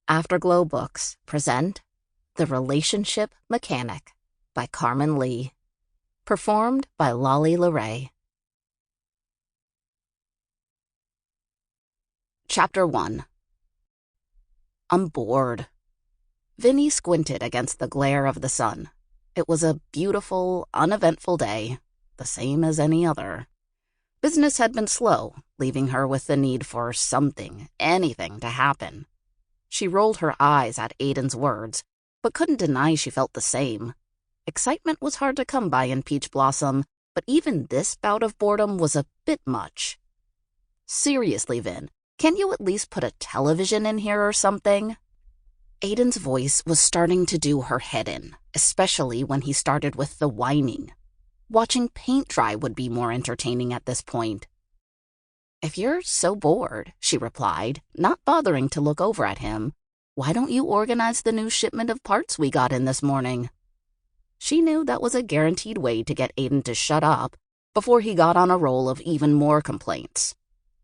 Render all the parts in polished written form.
Afterglow Books present The Relationship Mechanic by Karmen Lee. Performed by Laly Lauret. Chapter 1. I'm bored. Vinny squinted against the glare of the sun. It was a beautiful, uneventful day, the same as any other. Business had been slow, leaving her with the need for something, anything to happen. She rolled her eyes at Aiden's words, but couldn't deny she felt the same. Excitement was hard to come by in Peach Blossom, but even this bout of boredom was a bit much. Seriously, Vin, can't you at least put a television in here or something? Aiden's voice was starting to do her head in, especially when he started with the whining. Watching paint dry would be more entertaining at this point. If you're so bored, she replied, not bothering to look over at him, why don't you organize the new shipment of parts we got in this morning? She knew that was a guaranteed way to get Aiden to shut up before he got on a roll of even more complaints.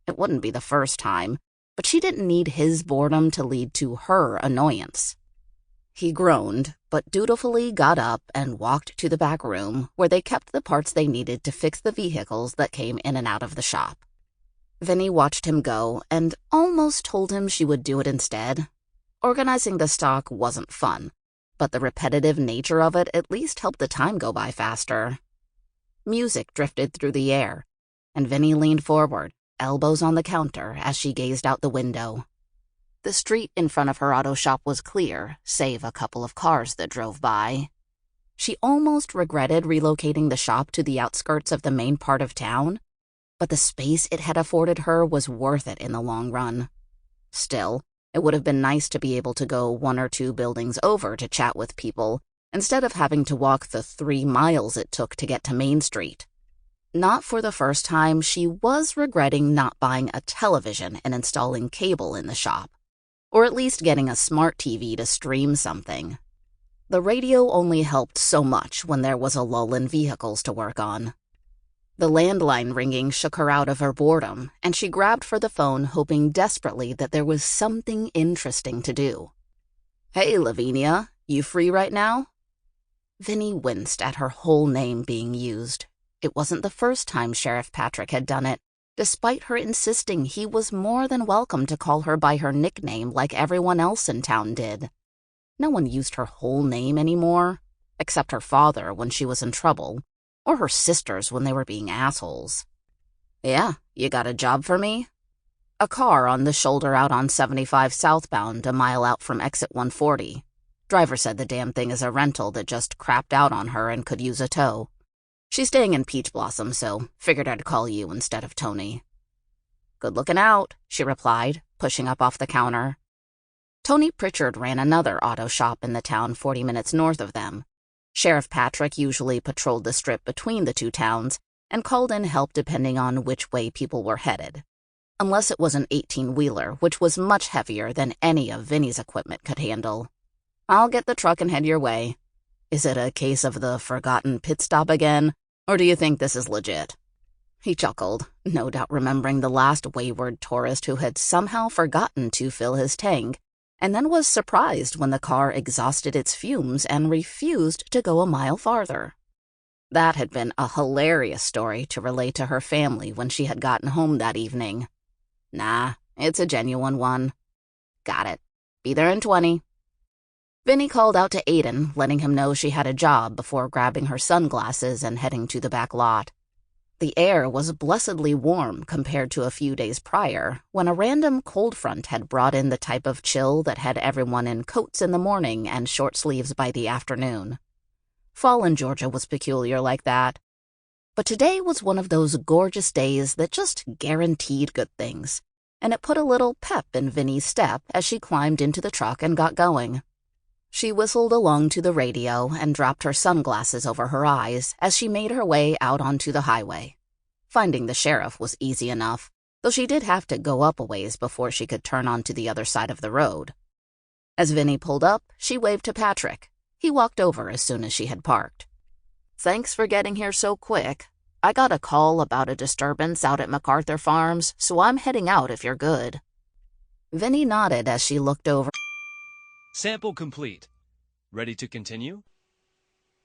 It wouldn't be the first time, but she didn't need his boredom to lead to her annoyance. He groaned, but dutifully got up and walked to the back room where they kept the parts they needed to fix the vehicles that came in and out of the shop. Vinny watched him go and almost told him she would do it instead. Organizing the stock wasn't fun, but the repetitive nature of it at least helped the time go by faster. Music drifted through the air, and Vinny leaned forward, elbows on the counter as she gazed out the window. The street in front of her auto shop was clear, save a couple of cars that drove by. She almost regretted relocating the shop to the outskirts of the main part of town, but the space it had afforded her was worth it in the long run. Still, it would have been nice to be able to go 1 or 2 buildings over to chat with people, instead of having to walk the 3 miles it took to get to Main Street. Not for the first time, she was regretting not buying a television and installing cable in the shop, or at least getting a smart TV to stream something. The radio only helped so much when there was a lull in vehicles to work on. The landline ringing shook her out of her boredom, and she grabbed for the phone, hoping desperately that there was something interesting to do. "Hey, Lavinia, you free right now?" Vinny winced at her whole name being used. It wasn't the first time Sheriff Patrick had done it, despite her insisting he was more than welcome to call her by her nickname like everyone else in town did. No one used her whole name anymore, except her father when she was in trouble, or her sisters when they were being assholes. "Yeah, you got a job for me?" A car on the shoulder out on 75 southbound, a mile out from exit 140. Driver said the damn thing is a rental that just crapped out on her and could use a tow. She's staying in Peach Blossom, so figured I'd call you instead of Tony. "Good looking out," she replied, pushing up off the counter. Tony Pritchard ran another auto shop in the town 40 minutes north of them. Sheriff Patrick usually patrolled the strip between the 2 towns and called in help depending on which way people were headed. Unless it was an 18-wheeler, which was much heavier than any of Vinny's equipment could handle. "I'll get the truck and head your way. Is it a case of the forgotten pit stop again, or do you think this is legit?" He chuckled, no doubt remembering the last wayward tourist who had somehow forgotten to fill his tank, and then was surprised when the car exhausted its fumes and refused to go a mile farther. That had been a hilarious story to relate to her family when she had gotten home that evening. "Nah, it's a genuine one." "Got it. Be there in 20. Vinny called out to Aiden, letting him know she had a job before grabbing her sunglasses and heading to the back lot. The air was blessedly warm compared to a few days prior, when a random cold front had brought in the type of chill that had everyone in coats in the morning and short sleeves by the afternoon. Fall in Georgia was peculiar like that. But today was one of those gorgeous days that just guaranteed good things, and it put a little pep in Vinny's step as she climbed into the truck and got going. She whistled along to the radio and dropped her sunglasses over her eyes as she made her way out onto the highway. Finding the sheriff was easy enough, though she did have to go up a ways before she could turn onto the other side of the road. As Vinny pulled up, she waved to Patrick. He walked over as soon as she had parked. "Thanks for getting here so quick. I got a call about a disturbance out at MacArthur Farms, so I'm heading out if you're good." Vinny nodded as she looked over. Sample complete. Ready to continue?